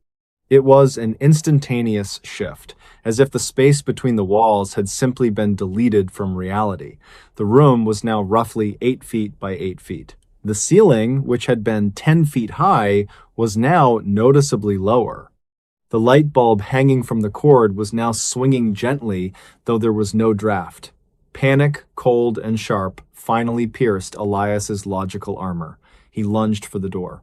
It was an instantaneous shift, as if the space between the walls had simply been deleted from reality. The room was now roughly 8 feet by 8 feet. The ceiling, which had been 10 feet high, was now noticeably lower. The light bulb hanging from the cord was now swinging gently, though there was no draft. Panic, cold and sharp, finally pierced Elias's logical armor. He lunged for the door.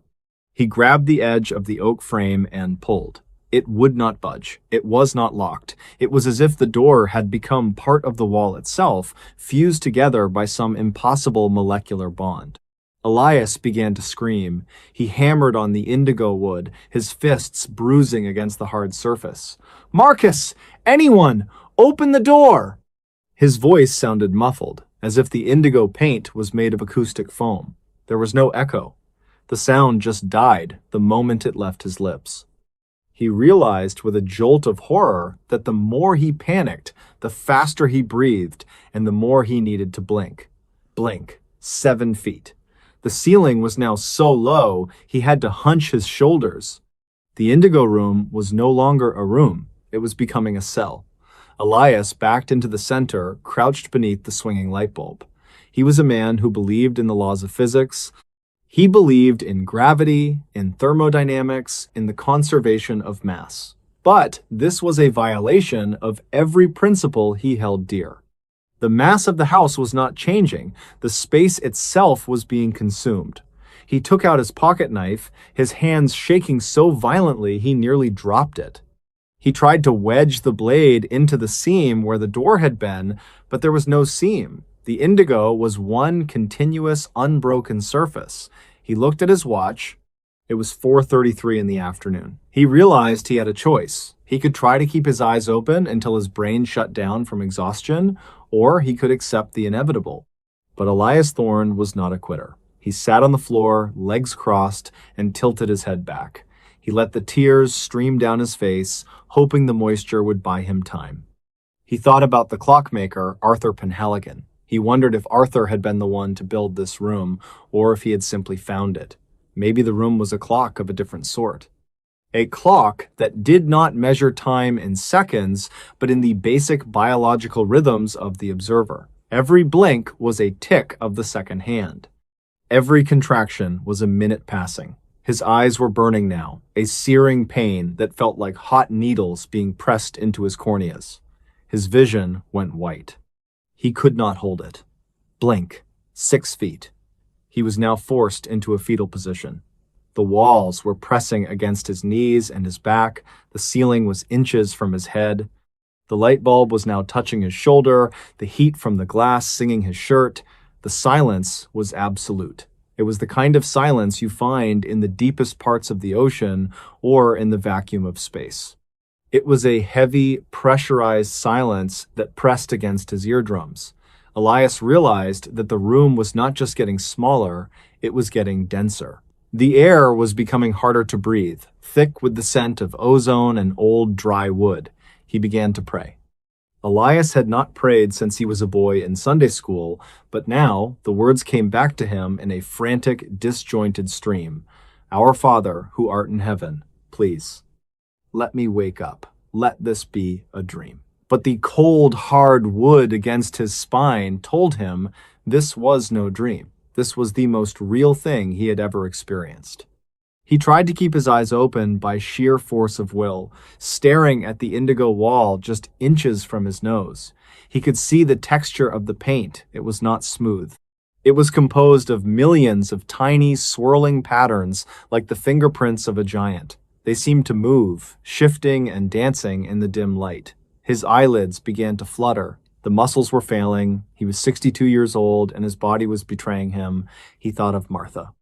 He grabbed the edge of the oak frame and pulled. It would not budge. It was not locked. It was as if the door had become part of the wall itself, fused together by some impossible molecular bond. Elias began to scream. He hammered on the indigo wood, his fists bruising against the hard surface. "Marcus! Anyone! Open the door!" His voice sounded muffled, as if the indigo paint was made of acoustic foam. There was no echo. The sound just died the moment it left his lips. He realized with a jolt of horror that the more he panicked, the faster he breathed, and the more he needed to blink. Blink. 7 feet. The ceiling was now so low, he had to hunch his shoulders. The indigo room was no longer a room. It was becoming a cell. Elias backed into the center, crouched beneath the swinging light bulb. He was a man who believed in the laws of physics. He believed in gravity, in thermodynamics, in the conservation of mass. But this was a violation of every principle he held dear. The mass of the house was not changing. The space itself was being consumed. He took out his pocket knife, his hands shaking so violently he nearly dropped it. He tried to wedge the blade into the seam where the door had been, but there was no seam. The indigo was one continuous, unbroken surface. He looked at his watch. It was 4:33 in the afternoon. He realized he had a choice. He could try to keep his eyes open until his brain shut down from exhaustion, or he could accept the inevitable. But Elias Thorne was not a quitter. He sat on the floor, legs crossed, and tilted his head back. He let the tears stream down his face, hoping the moisture would buy him time. He thought about the clockmaker, Arthur Penhaligon. He wondered if Arthur had been the one to build this room, or if he had simply found it. Maybe the room was a clock of a different sort. A clock that did not measure time in seconds, but in the basic biological rhythms of the observer. Every blink was a tick of the second hand. Every contraction was a minute passing. His eyes were burning now, a searing pain that felt like hot needles being pressed into his corneas. His vision went white. He could not hold it. Blink. 6 feet. He was now forced into a fetal position. The walls were pressing against his knees and his back. The ceiling was inches from his head. The light bulb was now touching his shoulder, the heat from the glass singing his shirt. The silence was absolute. It was the kind of silence you find in the deepest parts of the ocean or in the vacuum of space. It was a heavy, pressurized silence that pressed against his eardrums. Elias realized that the room was not just getting smaller, it was getting denser. The air was becoming harder to breathe, thick with the scent of ozone and old, dry wood. He began to pray. Elias had not prayed since he was a boy in Sunday school, but now the words came back to him in a frantic, disjointed stream. "Our Father, who art in heaven, please, let me wake up. Let this be a dream." But the cold, hard wood against his spine told him this was no dream. This was the most real thing he had ever experienced. He tried to keep his eyes open by sheer force of will, staring at the indigo wall just inches from his nose. He could see the texture of the paint. It was not smooth. It was composed of millions of tiny, swirling patterns like the fingerprints of a giant. They seemed to move, shifting and dancing in the dim light. His eyelids began to flutter. The muscles were failing. He was 62 years old and his body was betraying him. He thought of Martha.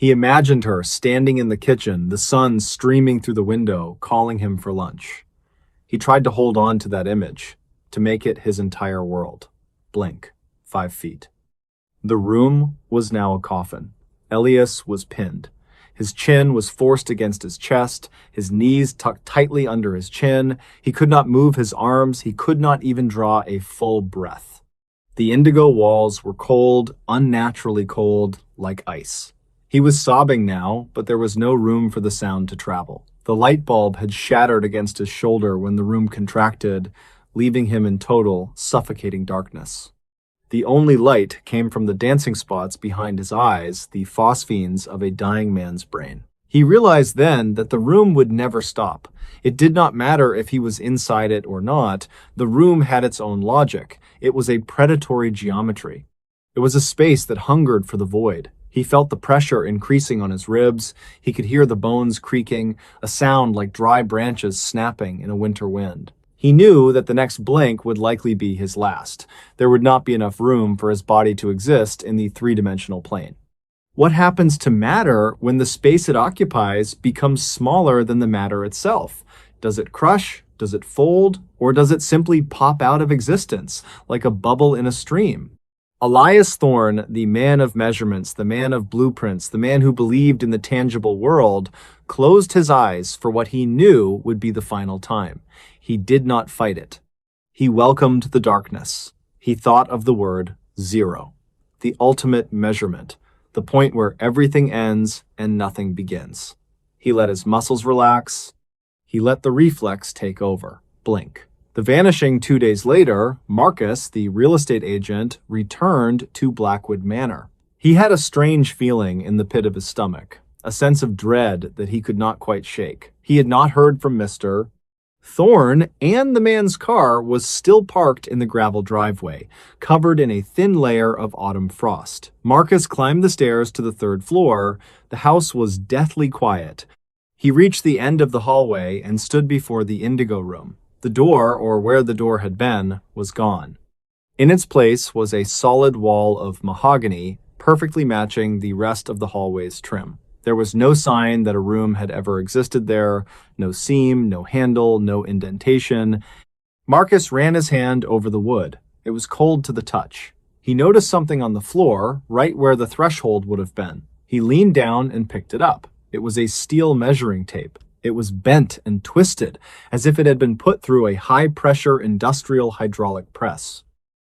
He imagined her standing in the kitchen, the sun streaming through the window, calling him for lunch. He tried to hold on to that image, to make it his entire world. Blink. 5 feet. The room was now a coffin. Elias was pinned. His chin was forced against his chest, his knees tucked tightly under his chin. He could not move his arms. He could not even draw a full breath. The indigo walls were cold, unnaturally cold, like ice. He was sobbing now, but there was no room for the sound to travel. The light bulb had shattered against his shoulder when the room contracted, leaving him in total, suffocating darkness. The only light came from the dancing spots behind his eyes, the phosphenes of a dying man's brain. He realized then that the room would never stop. It did not matter if he was inside it or not. The room had its own logic. It was a predatory geometry. It was a space that hungered for the void. He felt the pressure increasing on his ribs. He could hear the bones creaking, a sound like dry branches snapping in a winter wind. He knew that the next blink would likely be his last. There would not be enough room for his body to exist in the three-dimensional plane. What happens to matter when the space it occupies becomes smaller than the matter itself? Does it crush? Does it fold? Or does it simply pop out of existence, like a bubble in a stream? Elias Thorne, the man of measurements, the man of blueprints, the man who believed in the tangible world, closed his eyes for what he knew would be the final time. He did not fight it. He welcomed the darkness. He thought of the word zero, the ultimate measurement, the point where everything ends and nothing begins. He let his muscles relax. He let the reflex take over. Blink. The vanishing 2 days later, Marcus, the real estate agent, returned to Blackwood Manor. He had a strange feeling in the pit of his stomach, a sense of dread that he could not quite shake. He had not heard from Mr. Thorne, and the man's car was still parked in the gravel driveway, covered in a thin layer of autumn frost. Marcus climbed the stairs to the 3rd floor. The house was deathly quiet. He reached the end of the hallway and stood before the indigo room. The door, or where the door had been, was gone. In its place was a solid wall of mahogany, perfectly matching the rest of the hallway's trim. There was no sign that a room had ever existed there, no seam, no handle, no indentation. Marcus ran his hand over the wood. It was cold to the touch. He noticed something on the floor, right where the threshold would have been. He leaned down and picked it up. It was a steel measuring tape. It was bent and twisted, as if it had been put through a high-pressure industrial hydraulic press.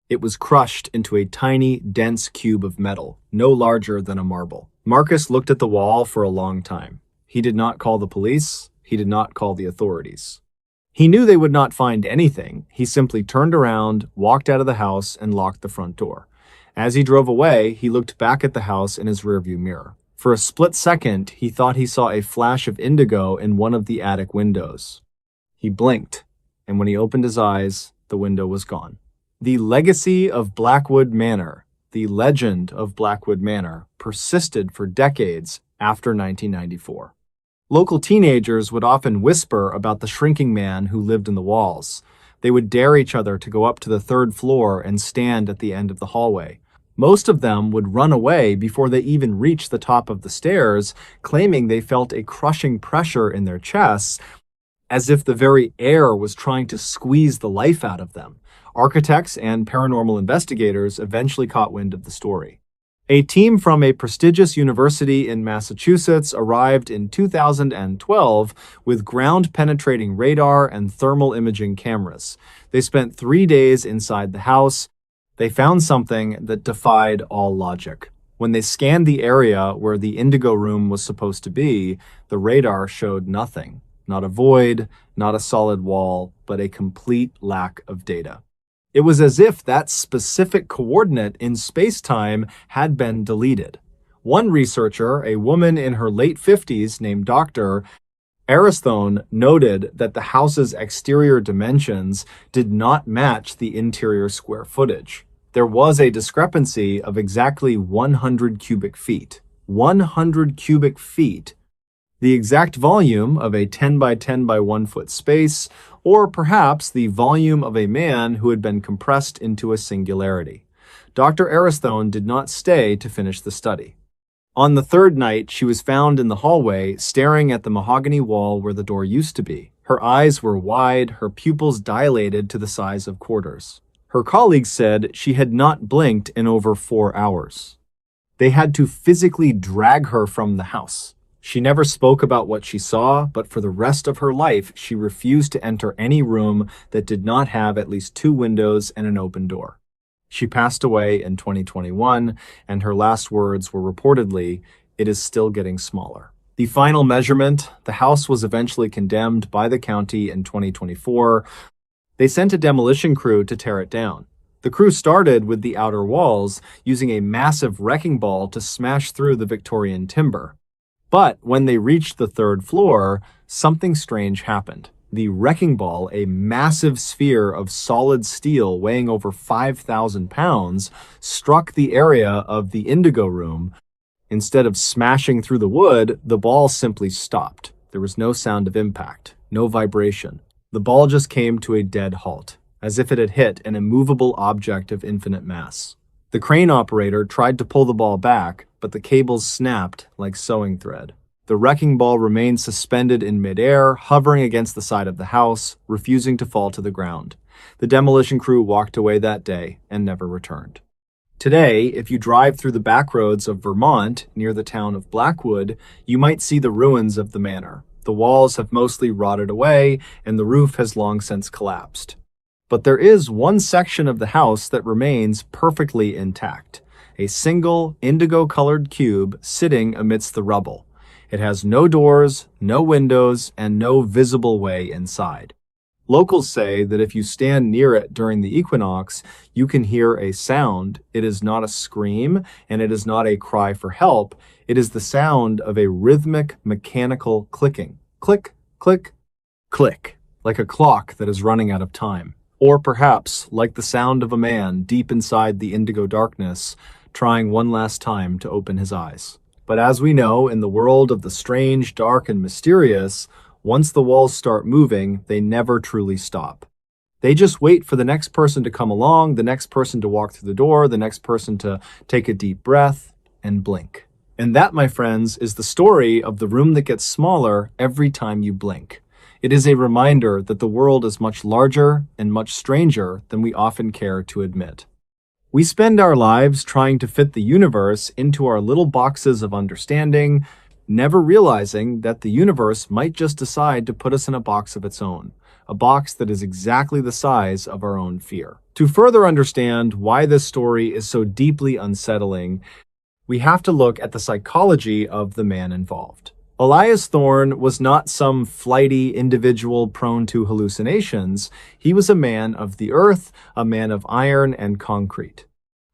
It was crushed into a tiny, dense cube of metal, no larger than a marble. Marcus looked at the wall for a long time. He did not call the police. He did not call the authorities. He knew they would not find anything. He simply turned around, walked out of the house, and locked the front door. As he drove away, he looked back at the house in his rearview mirror. For a split second, he thought he saw a flash of indigo in one of the attic windows. He blinked, and when he opened his eyes, the window was gone. The legacy of Blackwood Manor, the legend of Blackwood Manor, persisted for decades after 1994. Local teenagers would often whisper about the shrinking man who lived in the walls. They would dare each other to go up to the 3rd floor and stand at the end of the hallway. Most of them would run away before they even reached the top of the stairs, claiming they felt a crushing pressure in their chests, as if the very air was trying to squeeze the life out of them. Architects and paranormal investigators eventually caught wind of the story. A team from a prestigious university in Massachusetts arrived in 2012 with ground-penetrating radar and thermal imaging cameras. They spent 3 days inside the house. They found something that defied all logic. When they scanned the area where the indigo room was supposed to be, the radar showed nothing. Not a void, not a solid wall, but a complete lack of data. It was as if that specific coordinate in space-time had been deleted. One researcher, a woman in her late 50s named Dr. Aristone, noted that the house's exterior dimensions did not match the interior square footage. There was a discrepancy of exactly 100 cubic feet. 100 cubic feet. The exact volume of a 10 by 10 by 1 foot space, or perhaps the volume of a man who had been compressed into a singularity. Dr. Aristone did not stay to finish the study. On the third night, she was found in the hallway, staring at the mahogany wall where the door used to be. Her eyes were wide, her pupils dilated to the size of quarters. Her colleagues said she had not blinked in over 4 hours. They had to physically drag her from the house. She never spoke about what she saw, but for the rest of her life, she refused to enter any room that did not have at least 2 windows and an open door. She passed away in 2021, and her last words were reportedly, "It is still getting smaller." The final measurement, the house was eventually condemned by the county in 2024. They sent a demolition crew to tear it down. The crew started with the outer walls, using a massive wrecking ball to smash through the Victorian timber. But when they reached the 3rd floor, something strange happened. The wrecking ball, a massive sphere of solid steel weighing over 5,000 pounds, struck the area of the indigo room. Instead of smashing through the wood, the ball simply stopped. There was no sound of impact, no vibration. The ball just came to a dead halt, as if it had hit an immovable object of infinite mass. The crane operator tried to pull the ball back, but the cables snapped like sewing thread. The wrecking ball remained suspended in midair, hovering against the side of the house, refusing to fall to the ground. The demolition crew walked away that day and never returned. Today, if you drive through the back roads of Vermont, near the town of Blackwood, you might see the ruins of the manor. The walls have mostly rotted away, and the roof has long since collapsed. But there is one section of the house that remains perfectly intact, a single indigo-colored cube sitting amidst the rubble. It has no doors, no windows, and no visible way inside. Locals say that if you stand near it during the equinox, you can hear a sound. It is not a scream, and it is not a cry for help. It is the sound of a rhythmic, mechanical clicking. Click, click, click, like a clock that is running out of time. Or perhaps like the sound of a man deep inside the indigo darkness, trying one last time to open his eyes. But as we know, in the world of the strange, dark, and mysterious, once the walls start moving, they never truly stop. They just wait for the next person to come along, the next person to walk through the door, the next person to take a deep breath and blink. And that, my friends, is the story of the room that gets smaller every time you blink. It is a reminder that the world is much larger and much stranger than we often care to admit. We spend our lives trying to fit the universe into our little boxes of understanding, never realizing that the universe might just decide to put us in a box of its own, a box that is exactly the size of our own fear. To further understand why this story is so deeply unsettling, we have to look at the psychology of the man involved. Elias Thorne was not some flighty individual prone to hallucinations. He was a man of the earth, a man of iron and concrete.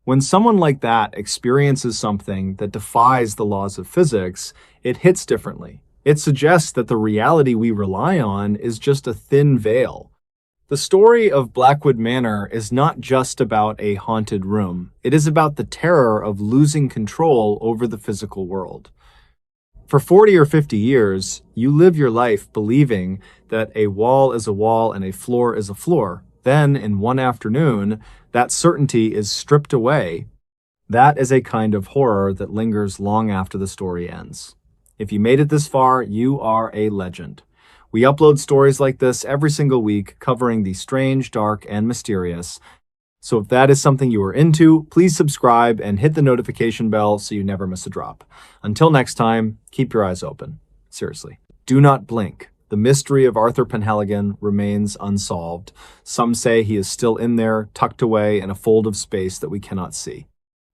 When someone like that experiences something that defies the laws of physics, it hits differently. It suggests that the reality we rely on is just a thin veil. The story of Blackwood Manor is not just about a haunted room. It is about the terror of losing control over the physical world. For 40 or 50 years, you live your life believing that a wall is a wall and a floor is a floor. Then, in one afternoon, that certainty is stripped away. That is a kind of horror that lingers long after the story ends. If you made it this far, you are a legend. We upload stories like this every single week, covering the strange, dark, and mysterious. So if that is something you are into, please subscribe and hit the notification bell so you never miss a drop. Until next time, keep your eyes open. Seriously, do not blink. The mystery of Arthur Penhaligon remains unsolved. Some say he is still in there, tucked away in a fold of space that we cannot see.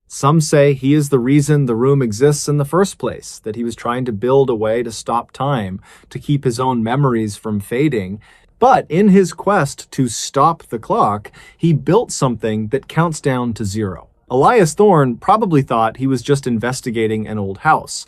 Some say he is the reason the room exists in the first place, that he was trying to build a way to stop time, to keep his own memories from fading. But in his quest to stop the clock, he built something that counts down to 0. Elias Thorne probably thought he was just investigating an old house.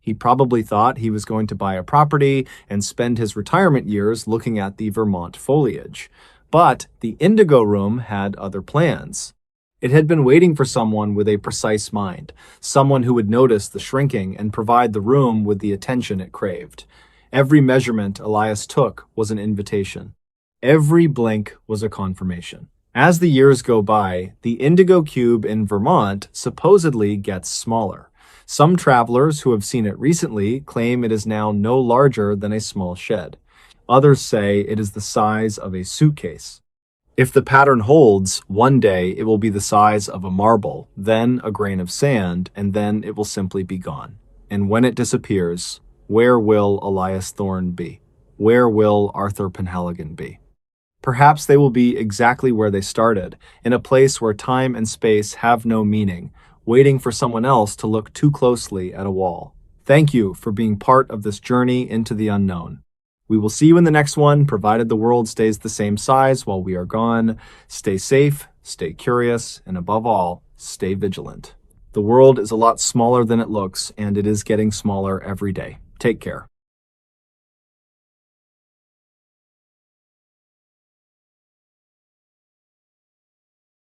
He probably thought he was going to buy a property and spend his retirement years looking at the Vermont foliage. But the Indigo Room had other plans. It had been waiting for someone with a precise mind, someone who would notice the shrinking and provide the room with the attention it craved. Every measurement Elias took was an invitation. Every blink was a confirmation. As the years go by, the Indigo Cube in Vermont supposedly gets smaller. Some travelers who have seen it recently claim it is now no larger than a small shed. Others say it is the size of a suitcase. If the pattern holds, one day it will be the size of a marble, then a grain of sand, and then it will simply be gone. And when it disappears, where will Elias Thorne be? Where will Arthur Penhaligon be? Perhaps they will be exactly where they started, in a place where time and space have no meaning, waiting for someone else to look too closely at a wall. Thank you for being part of this journey into the unknown. We will see you in the next one, provided the world stays the same size while we are gone. Stay safe, stay curious, and above all, stay vigilant. The world is a lot smaller than it looks, and it is getting smaller every day. Take care.